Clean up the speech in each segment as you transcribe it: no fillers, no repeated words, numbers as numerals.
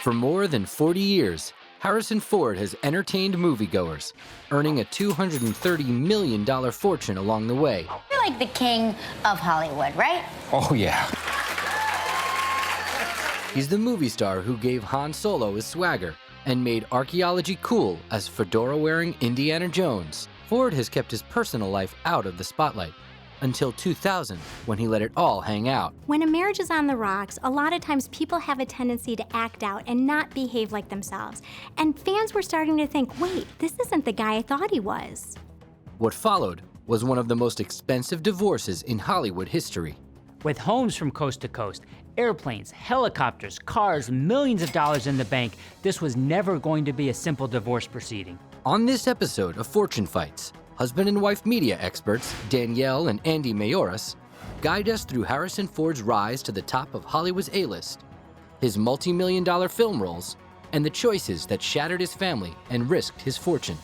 For more than 40 years, Harrison Ford has entertained moviegoers, earning a $230 million fortune along the way. You're like the king of Hollywood, right? Oh, yeah. He's the movie star who gave Han Solo his swagger and made archaeology cool as fedora-wearing Indiana Jones. Ford has kept his personal life out of the spotlight until 2000, when he let it all hang out. When a marriage is on the rocks, a lot of times people have a tendency to act out and not behave like themselves. And fans were starting to think, wait, this isn't the guy I thought he was. What followed was one of the most expensive divorces in Hollywood history. With homes from coast to coast, airplanes, helicopters, cars, millions of dollars in the bank, this was never going to be a simple divorce proceeding. On this episode of Fortune Fights, husband and wife media experts Danielle and Andy Mayoras guide us through Harrison Ford's rise to the top of Hollywood's A-list, his multi-million-dollar film roles, and the choices that shattered his family and risked his fortune.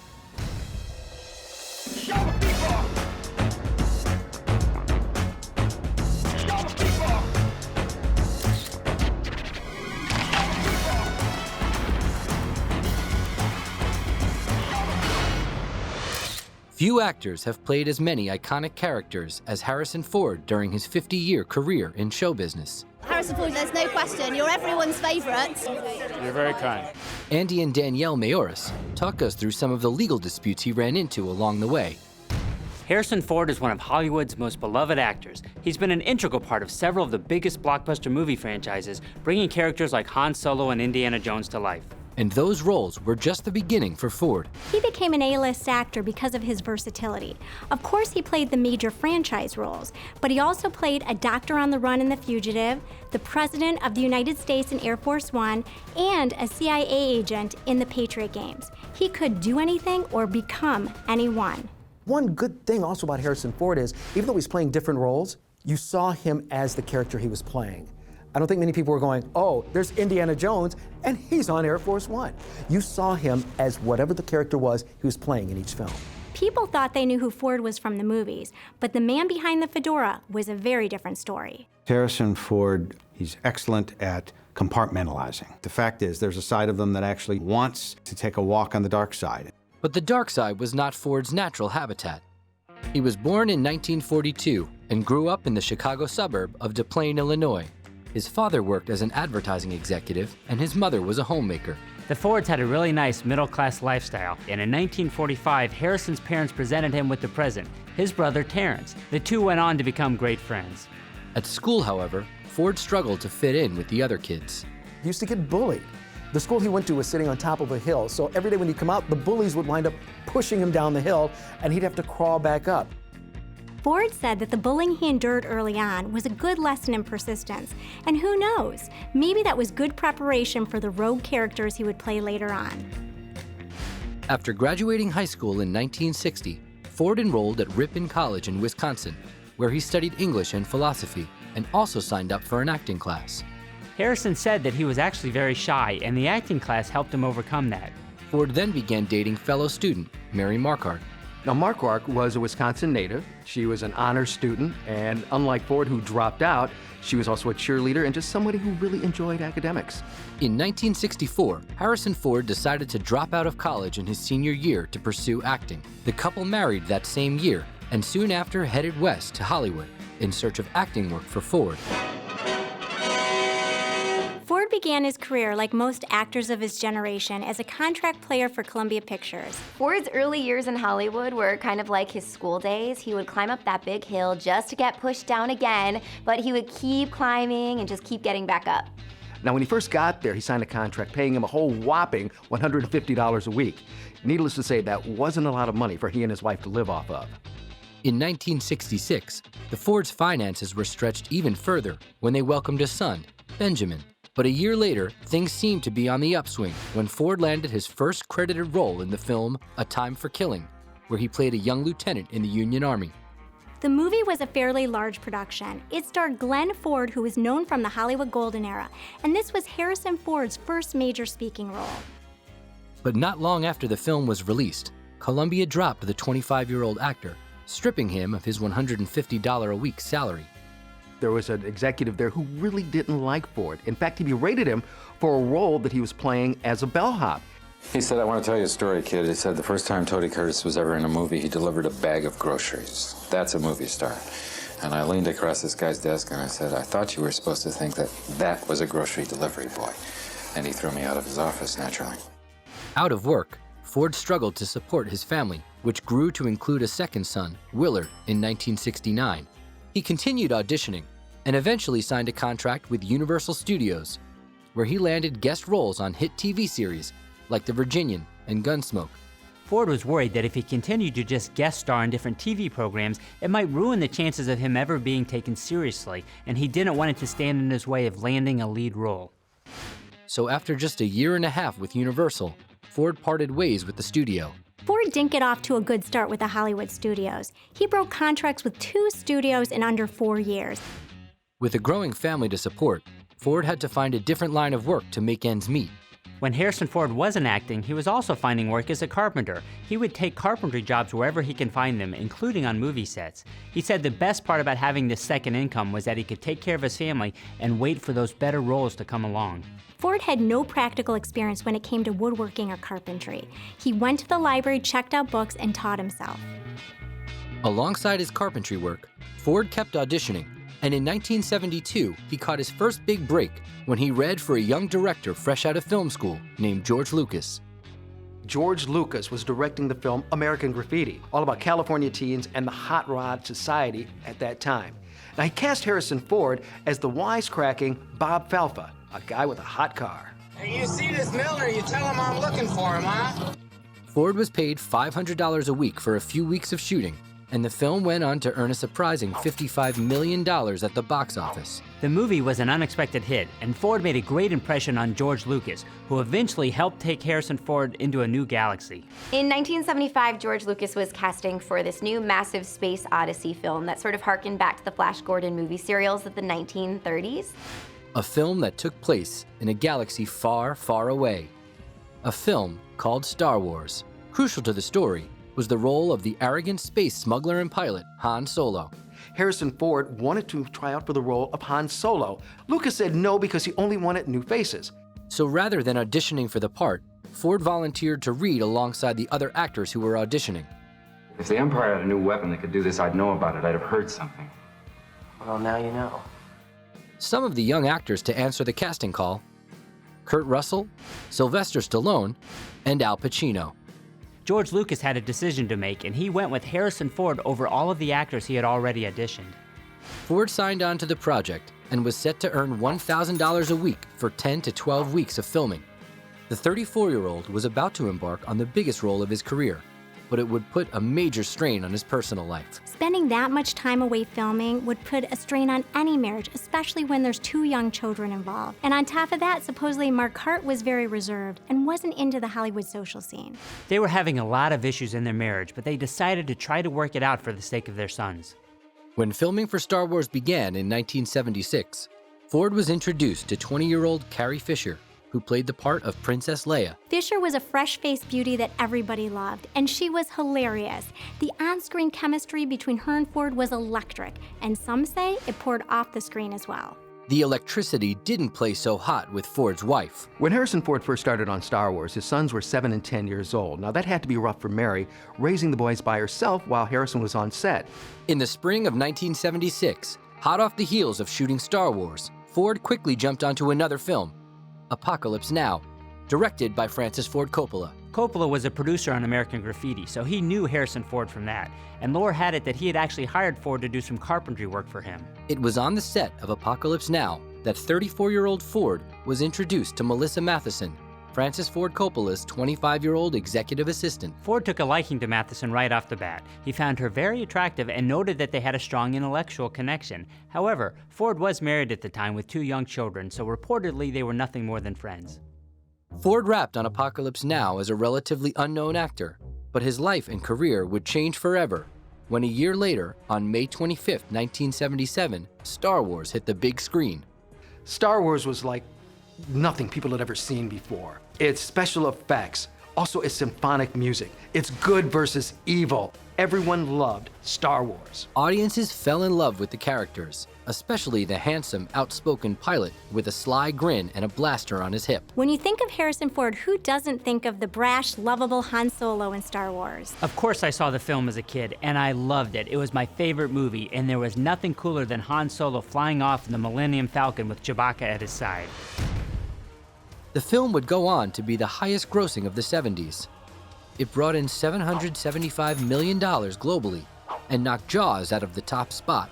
Few actors have played as many iconic characters as Harrison Ford during his 50-year career in show business. Harrison Ford, there's no question, you're everyone's favourite. You're very kind. Andy and Danielle Mayoras talk us through some of the legal disputes he ran into along the way. Harrison Ford is one of Hollywood's most beloved actors. He's been an integral part of several of the biggest blockbuster movie franchises, bringing characters like Han Solo and Indiana Jones to life. And those roles were just the beginning for Ford. He became an A-list actor because of his versatility. Of course, he played the major franchise roles, but he also played a doctor on the run in The Fugitive, the President of the United States in Air Force One, and a CIA agent in The Patriot Games. He could do anything or become anyone. One good thing also about Harrison Ford is, even though he's playing different roles, you saw him as the character he was playing. I don't think many people were going, oh, there's Indiana Jones, and he's on Air Force One. You saw him as whatever the character was he was playing in each film. People thought they knew who Ford was from the movies, but the man behind the fedora was a very different story. Harrison Ford, he's excellent at compartmentalizing. The fact is, there's a side of him that actually wants to take a walk on the dark side. But the dark side was not Ford's natural habitat. He was born in 1942 and grew up in the Chicago suburb of Des Plaines, Illinois. His father worked as an advertising executive, and his mother was a homemaker. The Fords had a really nice middle-class lifestyle, and in 1945, Harrison's parents presented him with the present, his brother Terrence. The two went on to become great friends. At school, however, Ford struggled to fit in with the other kids. He used to get bullied. The school he went to was sitting on top of a hill, so every day when he'd come out, the bullies would wind up pushing him down the hill, and he'd have to crawl back up. Ford said that the bullying he endured early on was a good lesson in persistence. And who knows, maybe that was good preparation for the rogue characters he would play later on. After graduating high school in 1960, Ford enrolled at Ripon College in Wisconsin, where he studied English and philosophy, and also signed up for an acting class. Harrison said that he was actually very shy, and the acting class helped him overcome that. Ford then began dating fellow student Mary Marquardt. Now, Marquardt was a Wisconsin native. She was an honors student, and unlike Ford, who dropped out, she was also a cheerleader and just somebody who really enjoyed academics. In 1964, Harrison Ford decided to drop out of college in his senior year to pursue acting. The couple married that same year, and soon after headed west to Hollywood in search of acting work for Ford. Ford began his career, like most actors of his generation, as a contract player for Columbia Pictures. Ford's early years in Hollywood were kind of like his school days. He would climb up that big hill just to get pushed down again, but he would keep climbing and just keep getting back up. Now, when he first got there, he signed a contract paying him a whole whopping $150 a week. Needless to say, that wasn't a lot of money for he and his wife to live off of. In 1966, the Fords' finances were stretched even further when they welcomed a son, Benjamin. But a year later, things seemed to be on the upswing when Ford landed his first credited role in the film A Time for Killing, where he played a young lieutenant in the Union Army. The movie was a fairly large production. It starred Glenn Ford, who was known from the Hollywood Golden Era, and this was Harrison Ford's first major speaking role. But not long after the film was released, Columbia dropped the 25-year-old actor, stripping him of his $150 a week salary. There was an executive there who really didn't like Ford. In fact, he berated him for a role that he was playing as a bellhop. He said, I want to tell you a story, kid. He said the first time Tony Curtis was ever in a movie, he delivered a bag of groceries. That's a movie star. And I leaned across this guy's desk and I said, I thought you were supposed to think that that was a grocery delivery boy. And he threw me out of his office, naturally. Out of work, Ford struggled to support his family, which grew to include a second son, Willard, in 1969. He continued auditioning and eventually signed a contract with Universal Studios, where he landed guest roles on hit TV series like The Virginian and Gunsmoke. Ford was worried that if he continued to just guest star in different TV programs, it might ruin the chances of him ever being taken seriously, and he didn't want it to stand in his way of landing a lead role. So after just a year and a half with Universal, Ford parted ways with the studio. Ford didn't get off to a good start with the Hollywood studios. He broke contracts with 2 studios in under 4 years. With a growing family to support, Ford had to find a different line of work to make ends meet. When Harrison Ford wasn't acting, he was also finding work as a carpenter. He would take carpentry jobs wherever he can find them, including on movie sets. He said the best part about having this second income was that he could take care of his family and wait for those better roles to come along. Ford had no practical experience when it came to woodworking or carpentry. He went to the library, checked out books, and taught himself. Alongside his carpentry work, Ford kept auditioning, and in 1972, he caught his first big break when he read for a young director fresh out of film school named George Lucas. George Lucas was directing the film American Graffiti, all about California teens and the hot rod society at that time. Now, he cast Harrison Ford as the wisecracking Bob Falfa, a guy with a hot car. Hey, you see this Miller, you tell him I'm looking for him, huh? Ford was paid $500 a week for a few weeks of shooting, and the film went on to earn a surprising $55 million at the box office. The movie was an unexpected hit, and Ford made a great impression on George Lucas, who eventually helped take Harrison Ford into a new galaxy. In 1975, George Lucas was casting for this new massive space odyssey film that sort of harkened back to the Flash Gordon movie serials of the 1930s. A film that took place in a galaxy far, far away. A film called Star Wars. Crucial to the story was the role of the arrogant space smuggler and pilot, Han Solo. Harrison Ford wanted to try out for the role of Han Solo. Lucas said no because he only wanted new faces. So rather than auditioning for the part, Ford volunteered to read alongside the other actors who were auditioning. If the Empire had a new weapon that could do this, I'd know about it. I'd have heard something. Well, now you know. Some of the young actors to answer the casting call: Kurt Russell, Sylvester Stallone, and Al Pacino. George Lucas had a decision to make, and he went with Harrison Ford over all of the actors he had already auditioned. Ford signed on to the project and was set to earn $1,000 a week for 10 to 12 weeks of filming. The 34-year-old was about to embark on the biggest role of his career, but it would put a major strain on his personal life. Spending that much time away filming would put a strain on any marriage, especially when there's 2 young children involved. And on top of that, supposedly Mark Hart was very reserved and wasn't into the Hollywood social scene. They were having a lot of issues in their marriage, but they decided to try to work it out for the sake of their sons. When filming for Star Wars began in 1976, Ford was introduced to 20-year-old Carrie Fisher, who played the part of Princess Leia. Fisher was a fresh-faced beauty that everybody loved, and she was hilarious. The on-screen chemistry between her and Ford was electric, and some say it poured off the screen as well. The electricity didn't play so hot with Ford's wife. When Harrison Ford first started on Star Wars, his sons were 7 and 10 years old. Now that had to be rough for Mary, raising the boys by herself while Harrison was on set. In the spring of 1976, hot off the heels of shooting Star Wars, Ford quickly jumped onto another film, Apocalypse Now, directed by Francis Ford Coppola. Coppola was a producer on American Graffiti, so he knew Harrison Ford from that. And lore had it that he had actually hired Ford to do some carpentry work for him. It was on the set of Apocalypse Now that 34-year-old Ford was introduced to Melissa Mathison, Francis Ford Coppola's 25-year-old executive assistant. Ford took a liking to Mathison right off the bat. He found her very attractive and noted that they had a strong intellectual connection. However, Ford was married at the time with 2 young children, so reportedly they were nothing more than friends. Ford wrapped on Apocalypse Now as a relatively unknown actor, but his life and career would change forever when a year later, on May 25, 1977, Star Wars hit the big screen. Star Wars was like nothing people had ever seen before. It's special effects. Also, it's symphonic music. It's good versus evil. everyone loved Star Wars. Audiences fell in love with the characters, especially the handsome, outspoken pilot with a sly grin and a blaster on his hip. When you think of Harrison Ford, who doesn't think of the brash, lovable Han Solo in Star Wars? Of course I saw the film as a kid, and I loved it. It was my favorite movie, and there was nothing cooler than Han Solo flying off in the Millennium Falcon with Chewbacca at his side. The film would go on to be the highest grossing of the 70s. It brought in $775 million globally and knocked Jaws out of the top spot.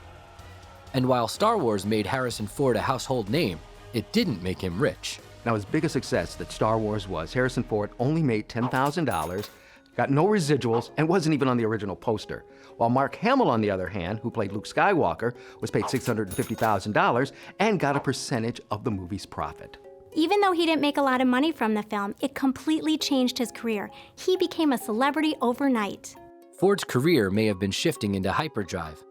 And while Star Wars made Harrison Ford a household name, it didn't make him rich. Now, as big a success that Star Wars was, Harrison Ford only made $10,000, got no residuals, and wasn't even on the original poster. While Mark Hamill, on the other hand, who played Luke Skywalker, was paid $650,000 and got a percentage of the movie's profit. Even though he didn't make a lot of money from the film, it completely changed his career. He became a celebrity overnight. Ford's career may have been shifting into hyperdrive,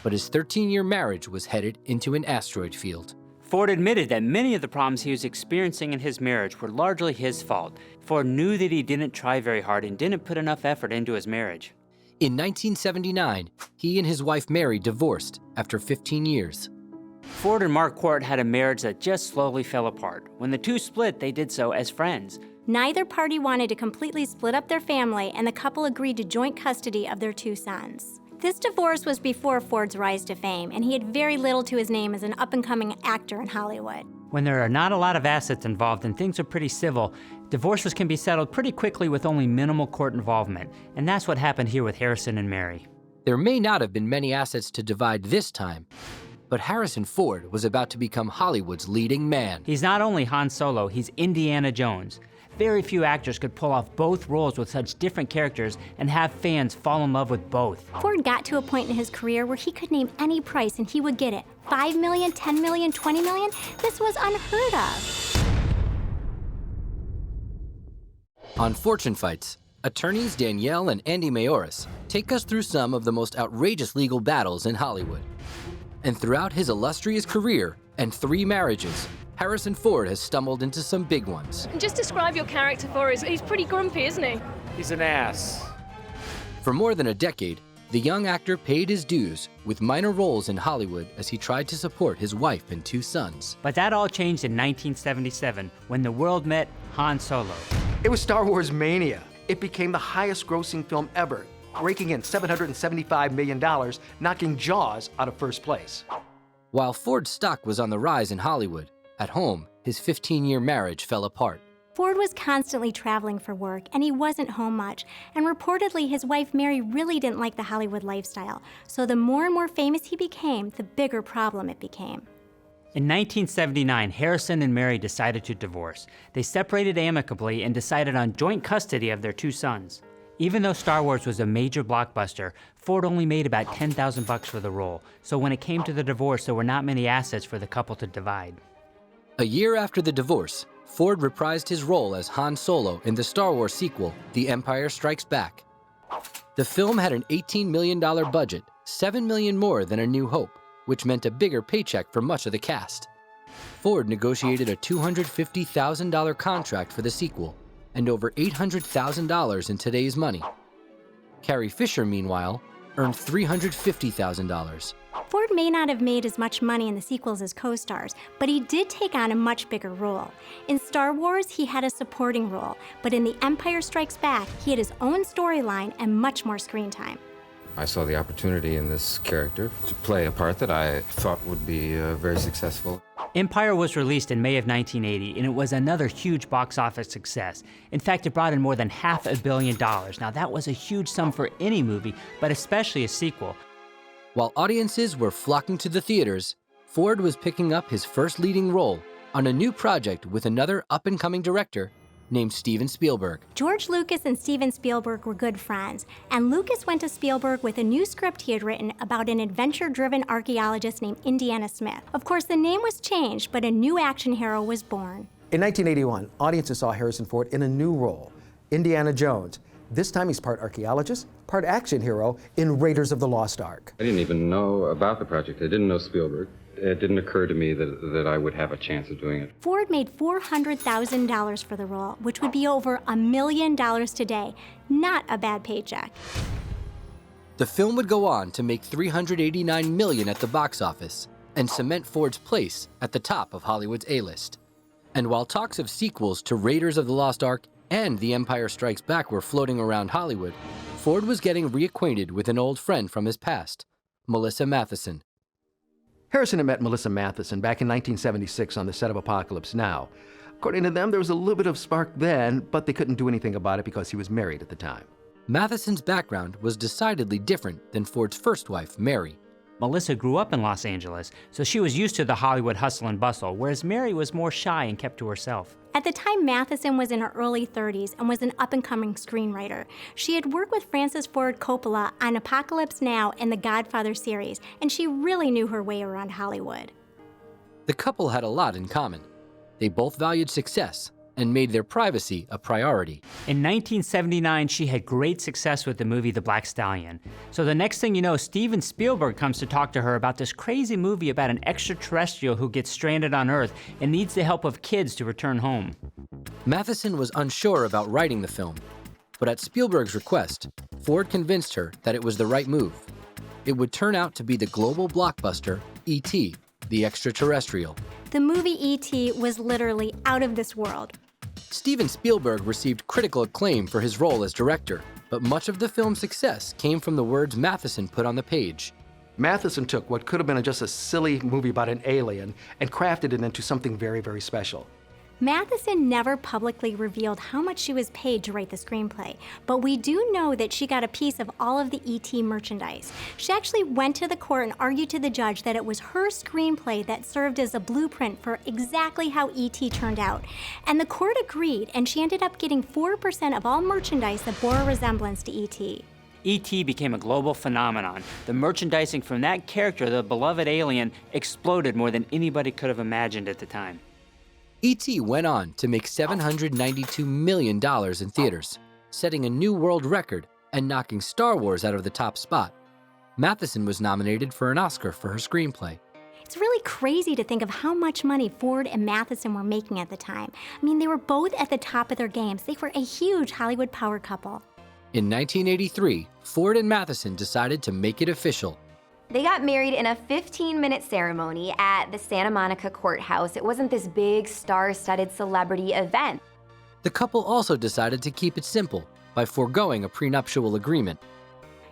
but his 13-year marriage was headed into an asteroid field. Ford admitted that many of the problems he was experiencing in his marriage were largely his fault. Ford knew that he didn't try very hard and didn't put enough effort into his marriage. In 1979, he and his wife Mary divorced after 15 years. Ford and Mark Court had a marriage that just slowly fell apart. When the two split, they did so as friends. Neither party wanted to completely split up their family, and the couple agreed to joint custody of their 2 sons. This divorce was before Ford's rise to fame, and he had very little to his name as an up-and-coming actor in Hollywood. When there are not a lot of assets involved and things are pretty civil, divorces can be settled pretty quickly with only minimal court involvement, and that's what happened here with Harrison and Mary. There may not have been many assets to divide this time, but Harrison Ford was about to become Hollywood's leading man. He's not only Han Solo, he's Indiana Jones. Very few actors could pull off both roles with such different characters and have fans fall in love with both. Ford got to a point in his career where he could name any price and he would get it. $5 million, $10 million, $20 million? This was unheard of. On Fortune Fights, attorneys Danielle and Andy Mayoras take us through some of the most outrageous legal battles in Hollywood. And throughout his illustrious career and 3 marriages, Harrison Ford has stumbled into some big ones. Just describe your character for us. He's pretty grumpy, isn't he? He's an ass. For more than a decade, the young actor paid his dues with minor roles in Hollywood as he tried to support his wife and 2 sons. But that all changed in 1977 when the world met Han Solo. It was Star Wars mania. It became the highest grossing film ever, raking in $775 million, knocking Jaws out of first place. While Ford's stock was on the rise in Hollywood, at home, his 15-year marriage fell apart. Ford was constantly traveling for work, and he wasn't home much. And reportedly, his wife Mary really didn't like the Hollywood lifestyle. So the more and more famous he became, the bigger problem it became. In 1979, Harrison and Mary decided to divorce. They separated amicably and decided on joint custody of their 2 sons. Even though Star Wars was a major blockbuster, Ford only made about $10,000 for the role. So when it came to the divorce, there were not many assets for the couple to divide. A year after the divorce, Ford reprised his role as Han Solo in the Star Wars sequel, The Empire Strikes Back. The film had an $18 million budget, $7 million more than A New Hope, which meant a bigger paycheck for much of the cast. Ford negotiated a $250,000 contract for the sequel, and over $800,000 in today's money. Carrie Fisher, meanwhile, earned $350,000. Ford may not have made as much money in the sequels as co-stars, but he did take on a much bigger role. In Star Wars, he had a supporting role, but in The Empire Strikes Back, he had his own storyline and much more screen time. I saw the opportunity in this character to play a part that I thought would be very successful. Empire was released in May of 1980, and it was another huge box office success. In fact, it brought in more than $500 million. Now, that was a huge sum for any movie, but especially a sequel. While audiences were flocking to the theaters, Ford was picking up his first leading role on a new project with another up-and-coming director named Steven Spielberg. George Lucas and Steven Spielberg were good friends, and Lucas went to Spielberg with a new script he had written about an adventure-driven archaeologist named Indiana Smith. Of course, the name was changed, but a new action hero was born. In 1981, audiences saw Harrison Ford in a new role, Indiana Jones. This time he's part archaeologist, part action hero in Raiders of the Lost Ark. I didn't even know about the project. I didn't know Spielberg. It didn't occur to me that I would have a chance of doing it. Ford made $400,000 for the role, which would be over $1 million today. Not a bad paycheck. The film would go on to make $389 million at the box office and cement Ford's place at the top of Hollywood's A-list. And while talks of sequels to Raiders of the Lost Ark and The Empire Strikes Back were floating around Hollywood, Ford was getting reacquainted with an old friend from his past, Melissa Mathison. Harrison had met Melissa Mathison back in 1976 on the set of Apocalypse Now. According to them, there was a little bit of spark then, but they couldn't do anything about it because he was married at the time. Mathison's background was decidedly different than Ford's first wife, Mary. Melissa grew up in Los Angeles, so she was used to the Hollywood hustle and bustle, whereas Mary was more shy and kept to herself. At the time, Mathison was in her early 30s and was an up-and-coming screenwriter. She had worked with Francis Ford Coppola on Apocalypse Now and the Godfather series, and she really knew her way around Hollywood. The couple had a lot in common. They both valued success and made their privacy a priority. In 1979, she had great success with the movie The Black Stallion. So the next thing you know, Steven Spielberg comes to talk to her about this crazy movie about an extraterrestrial who gets stranded on Earth and needs the help of kids to return home. Mathison was unsure about writing the film, but at Spielberg's request, Ford convinced her that it was the right move. It would turn out to be the global blockbuster E.T., the extraterrestrial. The movie E.T. was literally out of this world. Steven Spielberg received critical acclaim for his role as director, but much of the film's success came from the words Mathison put on the page. Mathison took what could have been just a silly movie about an alien and crafted it into something very, very special. Mathison never publicly revealed how much she was paid to write the screenplay, but we do know that she got a piece of all of the E.T. merchandise. She actually went to the court and argued to the judge that it was her screenplay that served as a blueprint for exactly how E.T. turned out. And the court agreed, and she ended up getting 4% of all merchandise that bore a resemblance to E.T. E.T. became a global phenomenon. The merchandising from that character, the beloved alien, exploded more than anybody could have imagined at the time. E.T. went on to make $792 million in theaters, setting a new world record and knocking Star Wars out of the top spot. Mathison was nominated for an Oscar for her screenplay. It's really crazy to think of how much money Ford and Mathison were making at the time. I mean, they were both at the top of their games. They were a huge Hollywood power couple. In 1983, Ford and Mathison decided to make it official. They got married in a 15-minute ceremony at the Santa Monica courthouse. It wasn't this big, star-studded celebrity event. The couple also decided to keep it simple by foregoing a prenuptial agreement.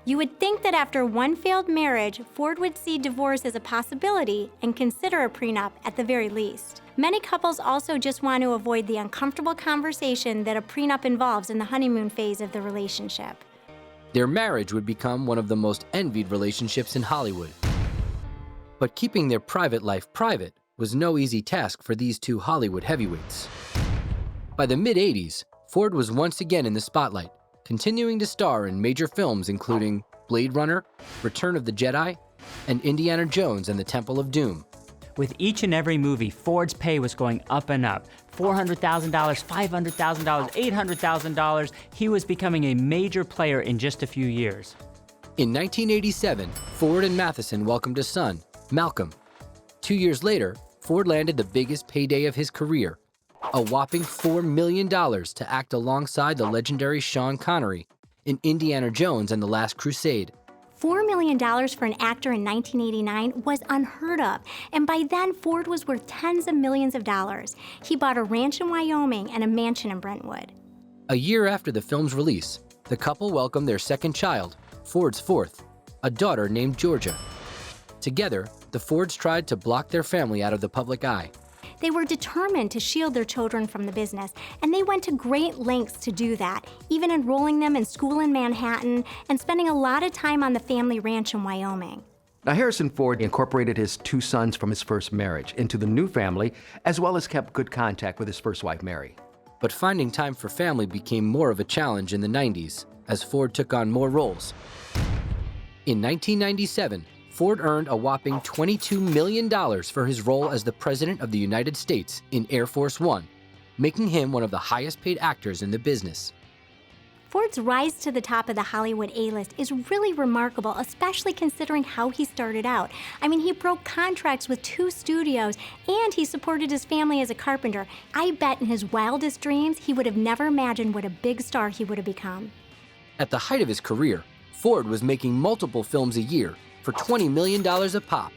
You would think that after one failed marriage, Ford would see divorce as a possibility and consider a prenup at the very least. Many couples also just want to avoid the uncomfortable conversation that a prenup involves in the honeymoon phase of the relationship. Their marriage would become one of the most envied relationships in Hollywood. But keeping their private life private was no easy task for these two Hollywood heavyweights. By the mid-'80s, Ford was once again in the spotlight, continuing to star in major films including Blade Runner, Return of the Jedi, and Indiana Jones and the Temple of Doom. With each and every movie, Ford's pay was going up and up. $400,000, $500,000, $800,000. He was becoming a major player in just a few years. In 1987, Ford and Mathison welcomed a son, Malcolm. 2 years later, Ford landed the biggest payday of his career, a whopping $4 million to act alongside the legendary Sean Connery in Indiana Jones and the Last Crusade. $4 million for an actor in 1989 was unheard of, and by then Ford was worth tens of millions of dollars. He bought a ranch in Wyoming and a mansion in Brentwood. A year after the film's release, the couple welcomed their second child, Ford's fourth, a daughter named Georgia. Together, the Fords tried to block their family out of the public eye. They were determined to shield their children from the business, and they went to great lengths to do that, even enrolling them in school in Manhattan and spending a lot of time on the family ranch in Wyoming. Now, Harrison Ford incorporated his two sons from his first marriage into the new family, as well as kept good contact with his first wife, Mary. But finding time for family became more of a challenge in the 90s as Ford took on more roles. In 1997, Ford earned a whopping $22 million for his role as the President of the United States in Air Force One, making him one of the highest-paid actors in the business. Ford's rise to the top of the Hollywood A-list is really remarkable, especially considering how he started out. I mean, he broke contracts with 2 studios, and he supported his family as a carpenter. I bet in his wildest dreams, he would have never imagined what a big star he would have become. At the height of his career, Ford was making multiple films a year for $20 million a pop.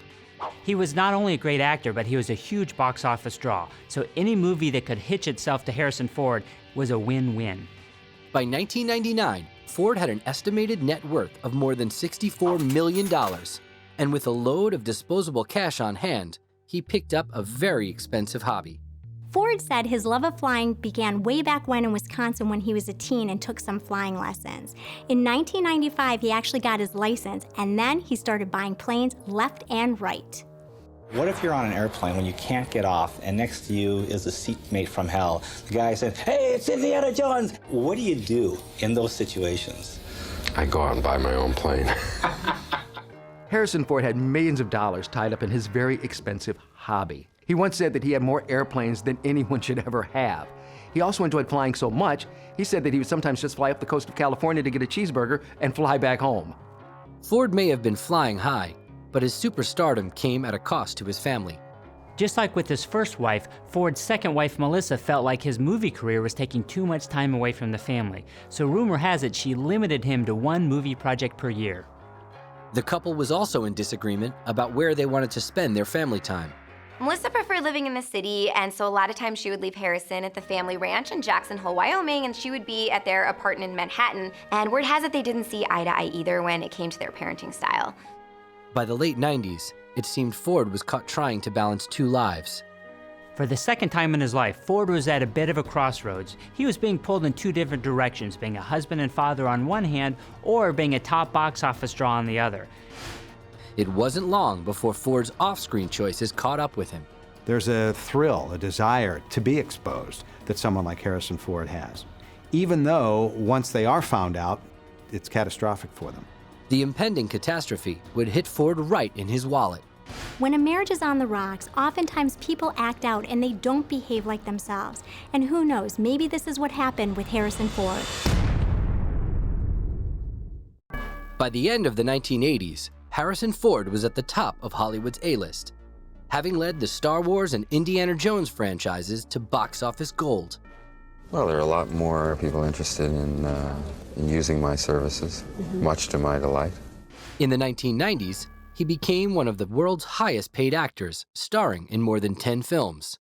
He was not only a great actor, but he was a huge box office draw, so any movie that could hitch itself to Harrison Ford was a win-win. By 1999, Ford had an estimated net worth of more than $64 million, and with a load of disposable cash on hand, he picked up a very expensive hobby. Ford said his love of flying began way back when in Wisconsin when he was a teen and took some flying lessons. In 1995, he actually got his license, and then he started buying planes left and right. What if you're on an airplane when you can't get off and next to you is a seatmate from hell? The guy said, "Hey, it's Indiana Jones." What do you do in those situations? I go out and buy my own plane. Harrison Ford had millions of dollars tied up in his very expensive hobby. He once said that he had more airplanes than anyone should ever have. He also enjoyed flying so much, he said that he would sometimes just fly up the coast of California to get a cheeseburger and fly back home. Ford may have been flying high, but his superstardom came at a cost to his family. Just like with his first wife, Ford's second wife, Melissa, felt like his movie career was taking too much time away from the family. So rumor has it she limited him to one movie project per year. The couple was also in disagreement about where they wanted to spend their family time. Melissa preferred living in the city, and so a lot of times she would leave Harrison at the family ranch in Jackson Hole, Wyoming, and she would be at their apartment in Manhattan. And word has it they didn't see eye to eye either when it came to their parenting style. By the late 90s, it seemed Ford was caught trying to balance two lives. For the second time in his life, Ford was at a bit of a crossroads. He was being pulled in two different directions, being a husband and father on one hand, or being a top box office draw on the other. It wasn't long before Ford's off-screen choices caught up with him. There's a thrill, a desire to be exposed that someone like Harrison Ford has, even though once they are found out, it's catastrophic for them. The impending catastrophe would hit Ford right in his wallet. When a marriage is on the rocks, oftentimes people act out and they don't behave like themselves. And who knows, maybe this is what happened with Harrison Ford. By the end of the 1980s, Harrison Ford was at the top of Hollywood's A-list, having led the Star Wars and Indiana Jones franchises to box office gold. Well, there are a lot more people interested in using my services, much to my delight. In the 1990s, he became one of the world's highest paid actors, starring in more than 10 films.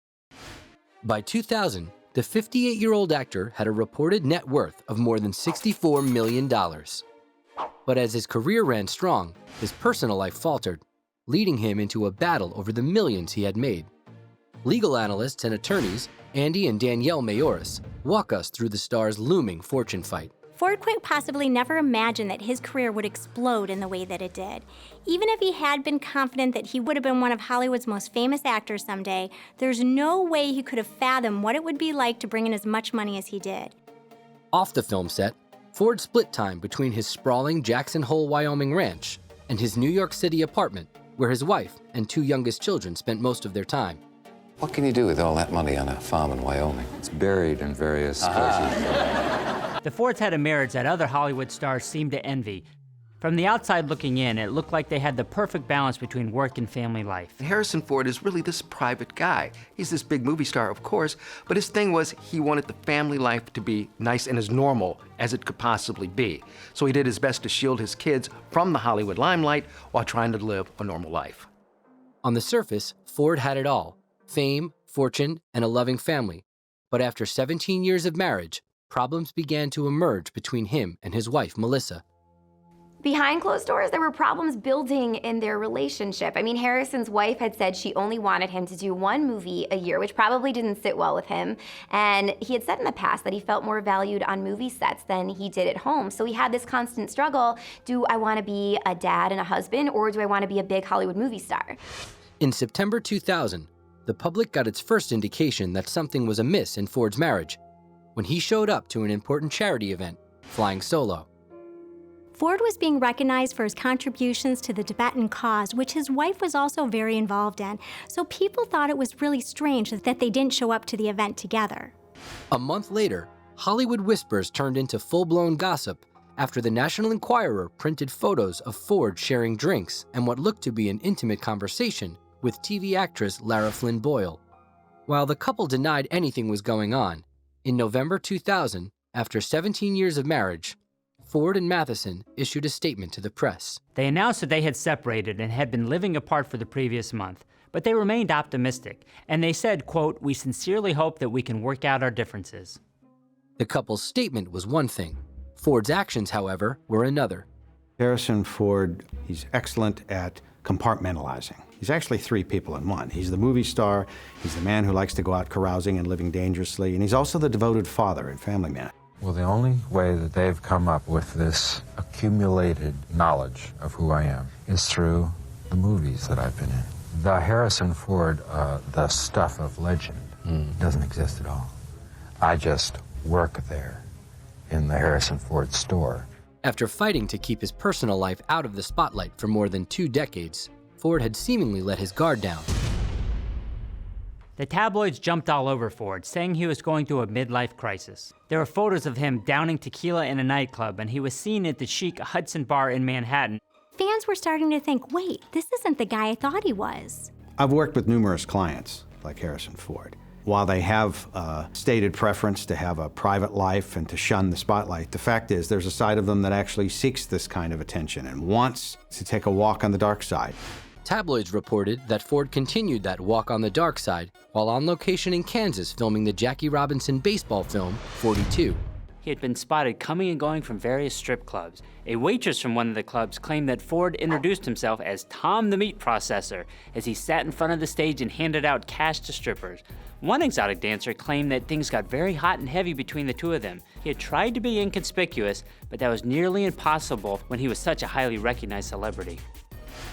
By 2000, the 58-year-old actor had a reported net worth of more than $64 million. But as his career ran strong, his personal life faltered, leading him into a battle over the millions he had made. Legal analysts and attorneys, Andy and Danielle Mayoras, walk us through the star's looming fortune fight. Ford quite possibly never imagined that his career would explode in the way that it did. Even if he had been confident that he would have been one of Hollywood's most famous actors someday, there's no way he could have fathomed what it would be like to bring in as much money as he did. Off the film set, Ford split time between his sprawling Jackson Hole, Wyoming ranch and his New York City apartment, where his wife and two youngest children spent most of their time. What can you do with all that money on a farm in Wyoming? It's buried in various places. The Fords had a marriage that other Hollywood stars seemed to envy. From the outside looking in, it looked like they had the perfect balance between work and family life. Harrison Ford is really this private guy. He's this big movie star, of course, but his thing was he wanted the family life to be nice and as normal as it could possibly be. So he did his best to shield his kids from the Hollywood limelight while trying to live a normal life. On the surface, Ford had it all: fame, fortune, and a loving family. But after 17 years of marriage, problems began to emerge between him and his wife, Melissa. Behind closed doors, there were problems building in their relationship. I mean, Harrison's wife had said she only wanted him to do one movie a year, which probably didn't sit well with him. And he had said in the past that he felt more valued on movie sets than he did at home. So he had this constant struggle. Do I want to be a dad and a husband, or do I want to be a big Hollywood movie star? In September 2000, the public got its first indication that something was amiss in Ford's marriage when he showed up to an important charity event, flying solo. Ford was being recognized for his contributions to the Tibetan cause, which his wife was also very involved in. So people thought it was really strange that they didn't show up to the event together. A month later, Hollywood whispers turned into full-blown gossip after the National Enquirer printed photos of Ford sharing drinks and what looked to be an intimate conversation with TV actress Lara Flynn Boyle. While the couple denied anything was going on, in November 2000, after 17 years of marriage, Ford and Mathison issued a statement to the press. They announced that they had separated and had been living apart for the previous month, but they remained optimistic, and they said, quote, "We sincerely hope that we can work out our differences." The couple's statement was one thing. Ford's actions, however, were another. Harrison Ford, he's excellent at compartmentalizing. He's actually three people in one. He's the movie star, he's the man who likes to go out carousing and living dangerously, and he's also the devoted father and family man. Well, the only way that they've come up with this accumulated knowledge of who I am is through the movies that I've been in. The Harrison Ford, the stuff of legend, doesn't exist at all. I just work there in the Harrison Ford store. After fighting to keep his personal life out of the spotlight for more than 2 decades, Ford had seemingly let his guard down. The tabloids jumped all over Ford, saying he was going through a midlife crisis. There were photos of him downing tequila in a nightclub, and he was seen at the chic Hudson bar in Manhattan. Fans were starting to think, wait, this isn't the guy I thought he was. I've worked with numerous clients like Harrison Ford. While they have a stated preference to have a private life and to shun the spotlight, the fact is there's a side of them that actually seeks this kind of attention and wants to take a walk on the dark side. Tabloids reported that Ford continued that walk on the dark side while on location in Kansas filming the Jackie Robinson baseball film, 42. He had been spotted coming and going from various strip clubs. A waitress from one of the clubs claimed that Ford introduced himself as Tom the Meat Processor as he sat in front of the stage and handed out cash to strippers. One exotic dancer claimed that things got very hot and heavy between the two of them. He had tried to be inconspicuous, but that was nearly impossible when he was such a highly recognized celebrity.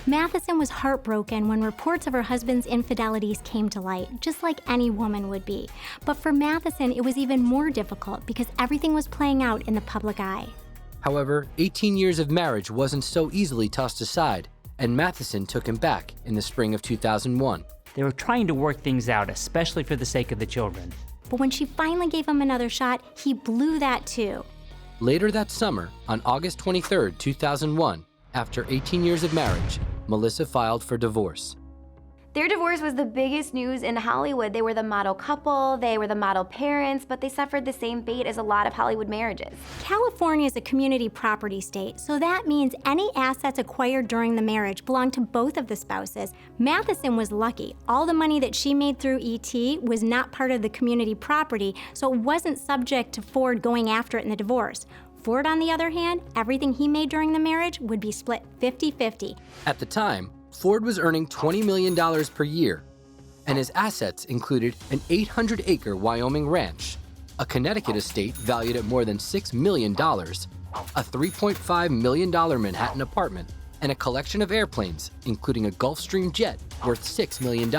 Mathison was heartbroken when reports of her husband's infidelities came to light, just like any woman would be. But for Mathison, it was even more difficult because everything was playing out in the public eye. However, 18 years of marriage wasn't so easily tossed aside, and Mathison took him back in the spring of 2001. They were trying to work things out, especially for the sake of the children. But when she finally gave him another shot, he blew that too. Later that summer, on August 23, 2001, after 18 years of marriage, Melissa filed for divorce. Their divorce was the biggest news in Hollywood. They were the model couple, they were the model parents, but they suffered the same fate as a lot of Hollywood marriages. California is a community property state, so that means any assets acquired during the marriage belong to both of the spouses. Mathison was lucky. All the money that she made through ET was not part of the community property, so it wasn't subject to Ford going after it in the divorce. Ford, on the other hand, everything he made during the marriage would be split 50-50. At the time, Ford was earning $20 million per year, and his assets included an 800-acre Wyoming ranch, a Connecticut estate valued at more than $6 million, a $3.5 million Manhattan apartment, and a collection of airplanes, including a Gulfstream jet worth $6 million.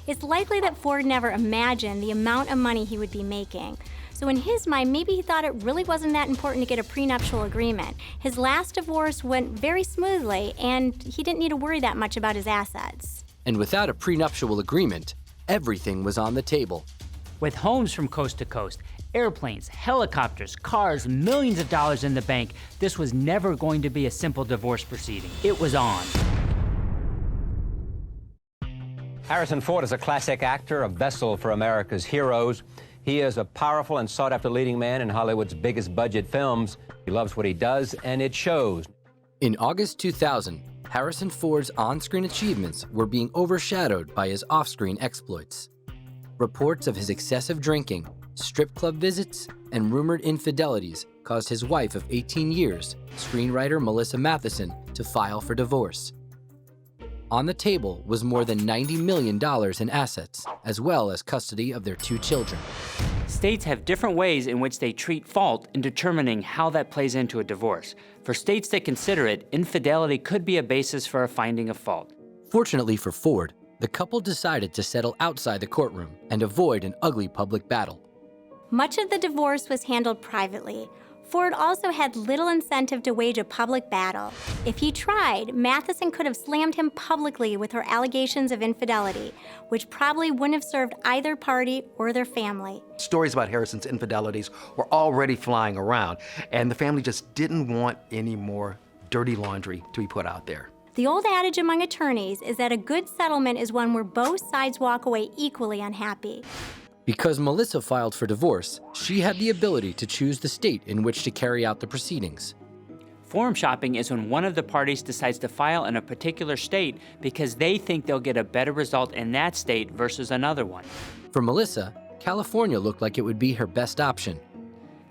It's likely that Ford never imagined the amount of money he would be making. So in his mind, maybe he thought it really wasn't that important to get a prenuptial agreement. His last divorce went very smoothly, and he didn't need to worry that much about his assets. And without a prenuptial agreement, everything was on the table. With homes from coast to coast, airplanes, helicopters, cars, millions of dollars in the bank, this was never going to be a simple divorce proceeding. It was on. Harrison Ford is a classic actor, a vessel for America's heroes. He is a powerful and sought-after leading man in Hollywood's biggest budget films. He loves what he does, and it shows. In August 2000, Harrison Ford's on-screen achievements were being overshadowed by his off-screen exploits. Reports of his excessive drinking, strip club visits, and rumored infidelities caused his wife of 18 years, screenwriter Melissa Mathison, to file for divorce. On the table was more than $90 million in assets, as well as custody of their 2 children. States have different ways in which they treat fault in determining how that plays into a divorce. For states that consider it, infidelity could be a basis for a finding of fault. Fortunately for Ford, the couple decided to settle outside the courtroom and avoid an ugly public battle. Much of the divorce was handled privately. Ford also had little incentive to wage a public battle. If he tried, Mathison could have slammed him publicly with her allegations of infidelity, which probably wouldn't have served either party or their family. Stories about Harrison's infidelities were already flying around, and the family just didn't want any more dirty laundry to be put out there. The old adage among attorneys is that a good settlement is one where both sides walk away equally unhappy. Because Melissa filed for divorce, she had the ability to choose the state in which to carry out the proceedings. Forum shopping is when one of the parties decides to file in a particular state because they think they'll get a better result in that state versus another one. For Melissa, California looked like it would be her best option.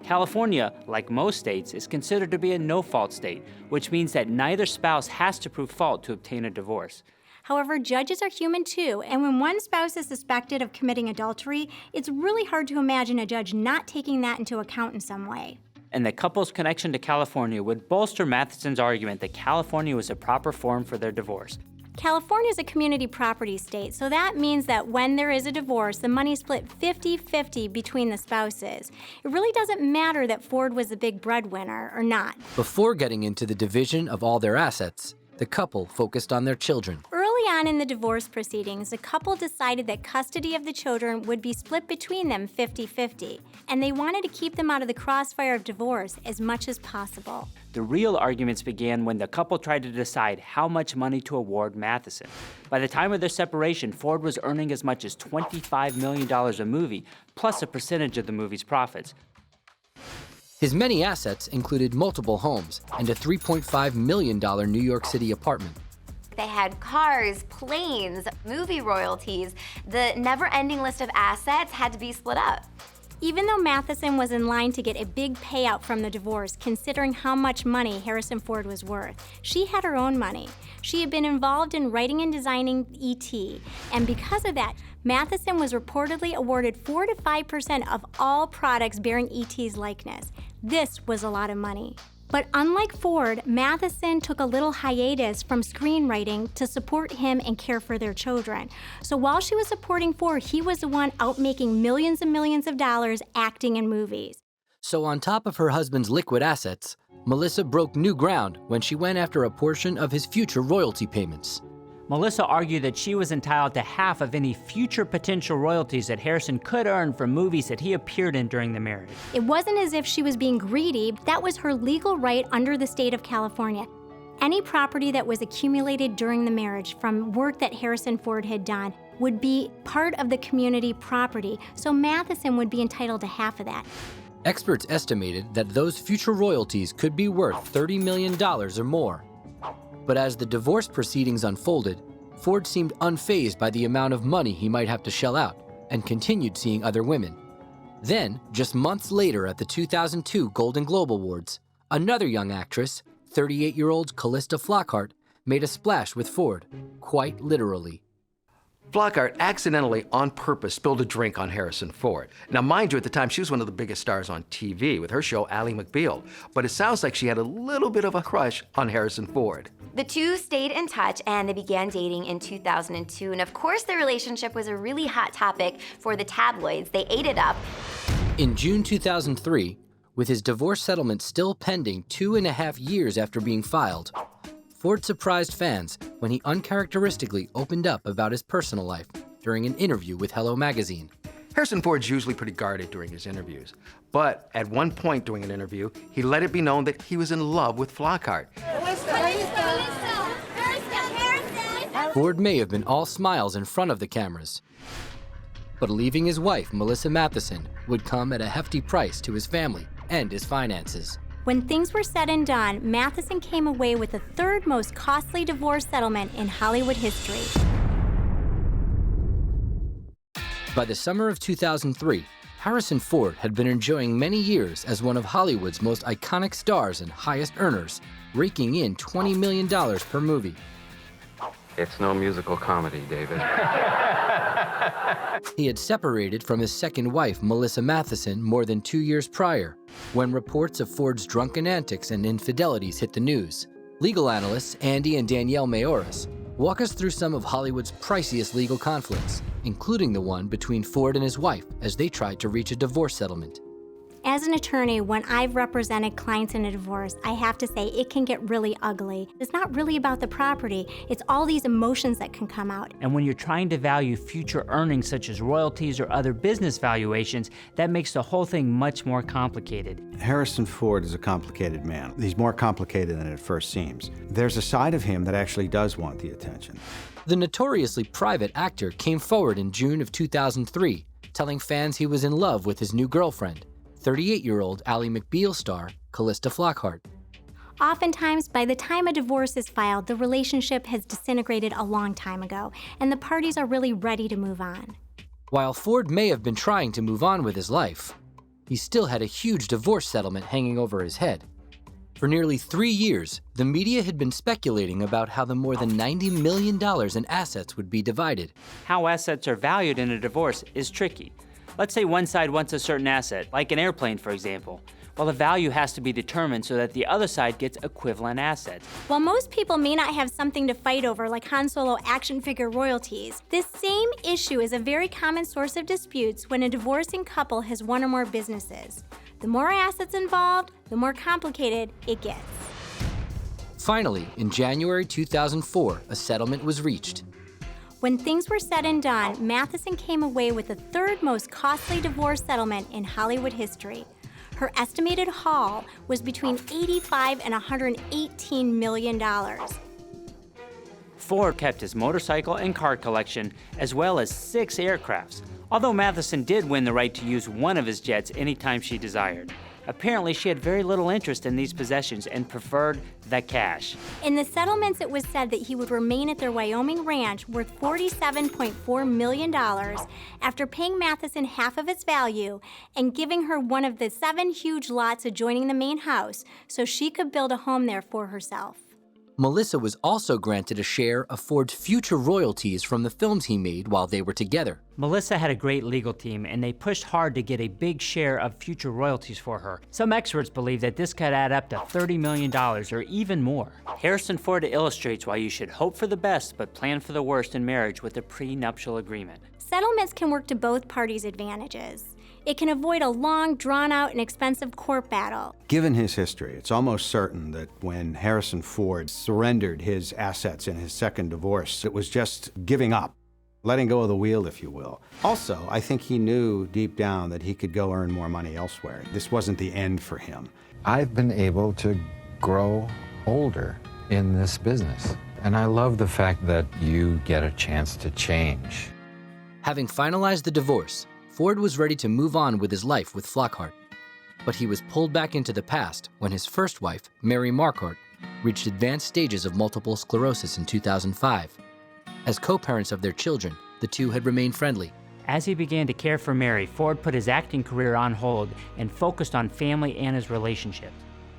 California, like most states, is considered to be a no-fault state, which means that neither spouse has to prove fault to obtain a divorce. However, judges are human too, and when one spouse is suspected of committing adultery, it's really hard to imagine a judge not taking that into account in some way. And the couple's connection to California would bolster Mathison's argument that California was a proper forum for their divorce. California is a community property state, so that means that when there is a divorce, the money is split 50-50 between the spouses. It really doesn't matter that Ford was the big breadwinner or not. Before getting into the division of all their assets, the couple focused on their children. Early on in the divorce proceedings, the couple decided that custody of the children would be split between them 50-50, and they wanted to keep them out of the crossfire of divorce as much as possible. The real arguments began when the couple tried to decide how much money to award Mathison. By the time of their separation, Ford was earning as much as $25 million a movie, plus a percentage of the movie's profits. His many assets included multiple homes and a $3.5 million New York City apartment. They had cars, planes, movie royalties. The never-ending list of assets had to be split up. Even though Mathison was in line to get a big payout from the divorce, considering how much money Harrison Ford was worth, she had her own money. She had been involved in writing and designing E.T., and because of that, Mathison was reportedly awarded 4 to 5% of all products bearing E.T.'s likeness. This was a lot of money. But unlike Ford, Mathison took a little hiatus from screenwriting to support him and care for their children. So while she was supporting Ford, he was the one out making millions and millions of dollars acting in movies. So on top of her husband's liquid assets, Melissa broke new ground when she went after a portion of his future royalty payments. Melissa argued that she was entitled to half of any future potential royalties that Harrison could earn from movies that he appeared in during the marriage. It wasn't as if she was being greedy. That was her legal right under the state of California. Any property that was accumulated during the marriage from work that Harrison Ford had done would be part of the community property, so Mathison would be entitled to half of that. Experts estimated that those future royalties could be worth $30 million or more. But as the divorce proceedings unfolded, Ford seemed unfazed by the amount of money he might have to shell out and continued seeing other women. Then, just months later at the 2002 Golden Globe Awards, another young actress, 38-year-old Callista Flockhart, made a splash with Ford, quite literally. Flockhart accidentally, on purpose, spilled a drink on Harrison Ford. Now, mind you, at the time, she was one of the biggest stars on TV with her show Ally McBeal, but it sounds like she had a little bit of a crush on Harrison Ford. The two stayed in touch and they began dating in 2002. And of course, their relationship was a really hot topic for the tabloids. They ate it up. In June 2003, with his divorce settlement still pending 2.5 years after being filed, Ford surprised fans when he uncharacteristically opened up about his personal life during an interview with Hello Magazine. Harrison Ford's usually pretty guarded during his interviews, but at one point during an interview, he let it be known that he was in love with Flockhart. Ford may have been all smiles in front of the cameras, but leaving his wife, Melissa Mathison, would come at a hefty price to his family and his finances. When things were said and done, Mathison came away with the third most costly divorce settlement in Hollywood history. By the summer of 2003, Harrison Ford had been enjoying many years as one of Hollywood's most iconic stars and highest earners, raking in $20 million per movie. It's no musical comedy, David. He had separated from his second wife, Melissa Mathison, more than 2 years prior, when reports of Ford's drunken antics and infidelities hit the news. Legal analysts Andy and Danielle Mayoras walk us through some of Hollywood's priciest legal conflicts, including the one between Ford and his wife as they tried to reach a divorce settlement. As an attorney, when I've represented clients in a divorce, I have to say it can get really ugly. It's not really about the property, it's all these emotions that can come out. And when you're trying to value future earnings such as royalties or other business valuations, that makes the whole thing much more complicated. Harrison Ford is a complicated man. He's more complicated than it first seems. There's a side of him that actually does want the attention. The notoriously private actor came forward in June of 2003, telling fans he was in love with his new girlfriend, 38-year-old Ally McBeal star Callista Flockhart. Oftentimes, by the time a divorce is filed, the relationship has disintegrated a long time ago, and the parties are really ready to move on. While Ford may have been trying to move on with his life, he still had a huge divorce settlement hanging over his head. For nearly 3 years, the media had been speculating about how the more than $90 million in assets would be divided. How assets are valued in a divorce is tricky. Let's say one side wants a certain asset, like an airplane, for example. Well, the value has to be determined so that the other side gets equivalent assets. While most people may not have something to fight over, like Han Solo action figure royalties, this same issue is a very common source of disputes when a divorcing couple has one or more businesses. The more assets involved, the more complicated it gets. Finally, in January 2004, a settlement was reached. When things were said and done, Mathison came away with the third most costly divorce settlement in Hollywood history. Her estimated haul was between $85 and $118 million. Ford kept his motorcycle and car collection, as well as 6 aircrafts, although Mathison did win the right to use one of his jets anytime she desired. Apparently, she had very little interest in these possessions and preferred the cash. In the settlements, it was said that he would remain at their Wyoming ranch worth $47.4 million after paying Mathison half of its value and giving her one of the 7 huge lots adjoining the main house so she could build a home there for herself. Melissa was also granted a share of Ford's future royalties from the films he made while they were together. Melissa had a great legal team, and they pushed hard to get a big share of future royalties for her. Some experts believe that this could add up to $30 million or even more. Harrison Ford illustrates why you should hope for the best but plan for the worst in marriage with a prenuptial agreement. Settlements can work to both parties' advantages. It can avoid a long, drawn-out, and expensive court battle. Given his history, it's almost certain that when Harrison Ford surrendered his assets in his second divorce, it was just giving up, letting go of the wheel, if you will. Also, I think he knew deep down that he could go earn more money elsewhere. This wasn't the end for him. I've been able to grow older in this business, and I love the fact that you get a chance to change. Having finalized the divorce, Ford was ready to move on with his life with Flockhart. But he was pulled back into the past when his first wife, Mary Marquardt, reached advanced stages of multiple sclerosis in 2005. As co-parents of their children, the two had remained friendly. As he began to care for Mary, Ford put his acting career on hold and focused on family and his relationship.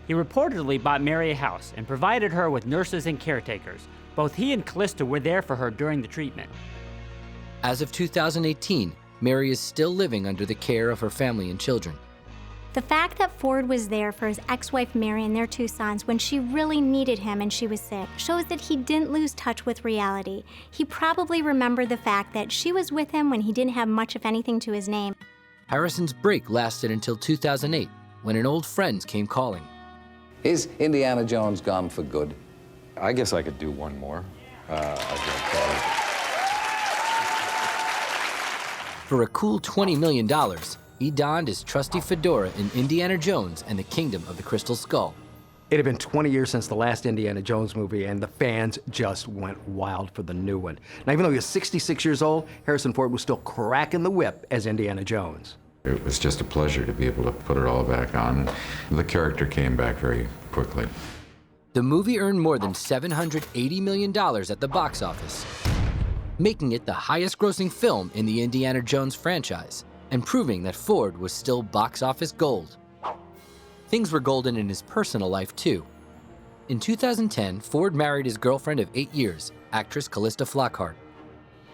He reportedly bought Mary a house and provided her with nurses and caretakers. Both he and Callista were there for her during the treatment. As of 2018, Mary is still living under the care of her family and children. The fact that Ford was there for his ex-wife Mary and their 2 sons when she really needed him and she was sick shows that he didn't lose touch with reality. He probably remembered the fact that she was with him when he didn't have much of anything to his name. Harrison's break lasted until 2008, when an old friend came calling. Is Indiana Jones gone for good? I guess I could do one more. For a cool $20 million, he donned his trusty fedora in Indiana Jones and the Kingdom of the Crystal Skull. It had been 20 years since the last Indiana Jones movie, and the fans just went wild for the new one. Now, even though he was 66 years old, Harrison Ford was still cracking the whip as Indiana Jones. It was just a pleasure to be able to put it all back on. The character came back very quickly. The movie earned more than $780 million at the box office, making it the highest-grossing film in the Indiana Jones franchise, and proving that Ford was still box office gold. Things were golden in his personal life, too. In 2010, Ford married his girlfriend of 8 years, actress Callista Flockhart.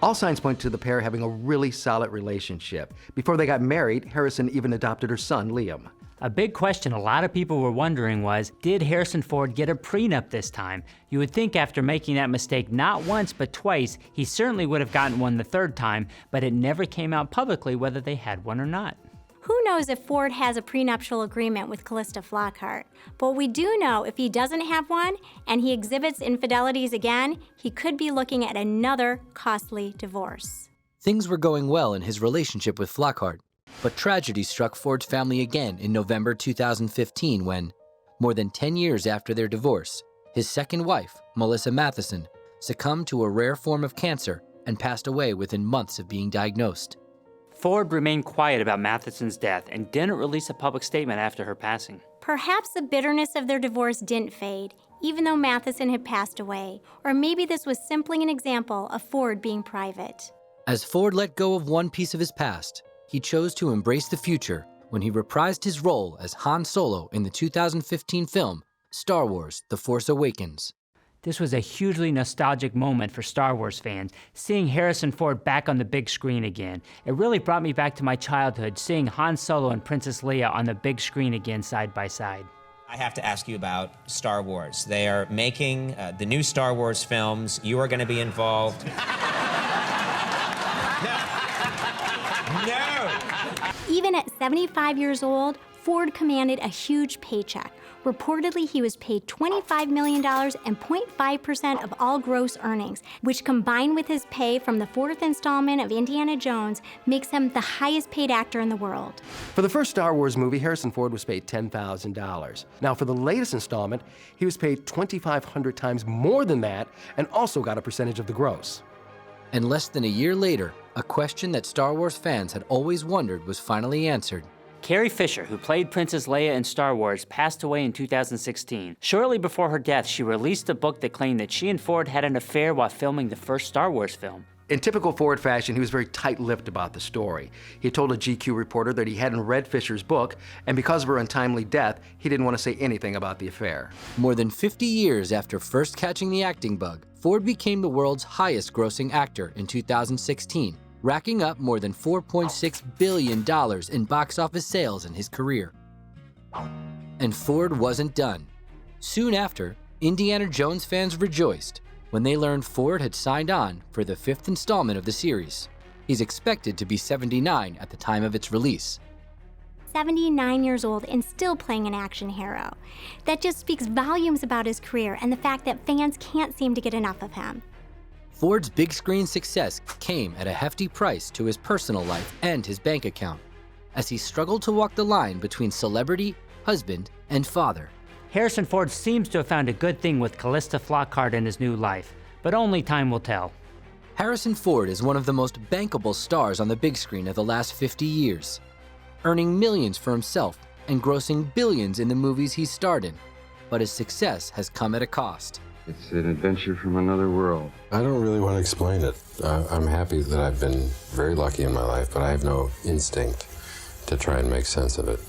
All signs point to the pair having a really solid relationship. Before they got married, Harrison even adopted her son, Liam. A big question a lot of people were wondering was, did Harrison Ford get a prenup this time? You would think after making that mistake not once but twice, he certainly would have gotten one the third time, but it never came out publicly whether they had one or not. Who knows if Ford has a prenuptial agreement with Callista Flockhart? But we do know if he doesn't have one and he exhibits infidelities again, he could be looking at another costly divorce. Things were going well in his relationship with Flockhart, but tragedy struck Ford's family again in November 2015 when, more than 10 years after their divorce, his second wife, Melissa Mathison, succumbed to a rare form of cancer and passed away within months of being diagnosed. Ford remained quiet about Mathison's death and didn't release a public statement after her passing. Perhaps the bitterness of their divorce didn't fade, even though Mathison had passed away, or maybe this was simply an example of Ford being private. As Ford let go of one piece of his past, he chose to embrace the future when he reprised his role as Han Solo in the 2015 film Star Wars: The Force Awakens. This was a hugely nostalgic moment for Star Wars fans, seeing Harrison Ford back on the big screen again. It really brought me back to my childhood, seeing Han Solo and Princess Leia on the big screen again side by side. I have to ask you about Star Wars. They are making the new Star Wars films. You are going to be involved. No! Even at 75 years old, Ford commanded a huge paycheck. Reportedly, he was paid $25 million and 0.5% of all gross earnings, which combined with his pay from the fourth installment of Indiana Jones makes him the highest paid actor in the world. For the first Star Wars movie, Harrison Ford was paid $10,000. Now, for the latest installment, he was paid 2,500 times more than that and also got a percentage of the gross. And less than a year later, a question that Star Wars fans had always wondered was finally answered. Carrie Fisher, who played Princess Leia in Star Wars, passed away in 2016. Shortly before her death, she released a book that claimed that she and Ford had an affair while filming the first Star Wars film. In typical Ford fashion, he was very tight-lipped about the story. He told a GQ reporter that he hadn't read Fisher's book, and because of her untimely death, he didn't want to say anything about the affair. More than 50 years after first catching the acting bug, Ford became the world's highest-grossing actor in 2016, racking up more than $4.6 billion in box office sales in his career. And Ford wasn't done. Soon after, Indiana Jones fans rejoiced when they learned Ford had signed on for the fifth installment of the series. He's expected to be 79 at the time of its release. 79 years old and still playing an action hero. That just speaks volumes about his career and the fact that fans can't seem to get enough of him. Ford's big screen success came at a hefty price to his personal life and his bank account, as he struggled to walk the line between celebrity, husband, and father. Harrison Ford seems to have found a good thing with Callista Flockhart in his new life, but only time will tell. Harrison Ford is one of the most bankable stars on the big screen of the last 50 years, earning millions for himself and grossing billions in the movies he's starred in. But his success has come at a cost. It's an adventure from another world. I don't really want to explain it. I'm happy that I've been very lucky in my life, but I have no instinct to try and make sense of it.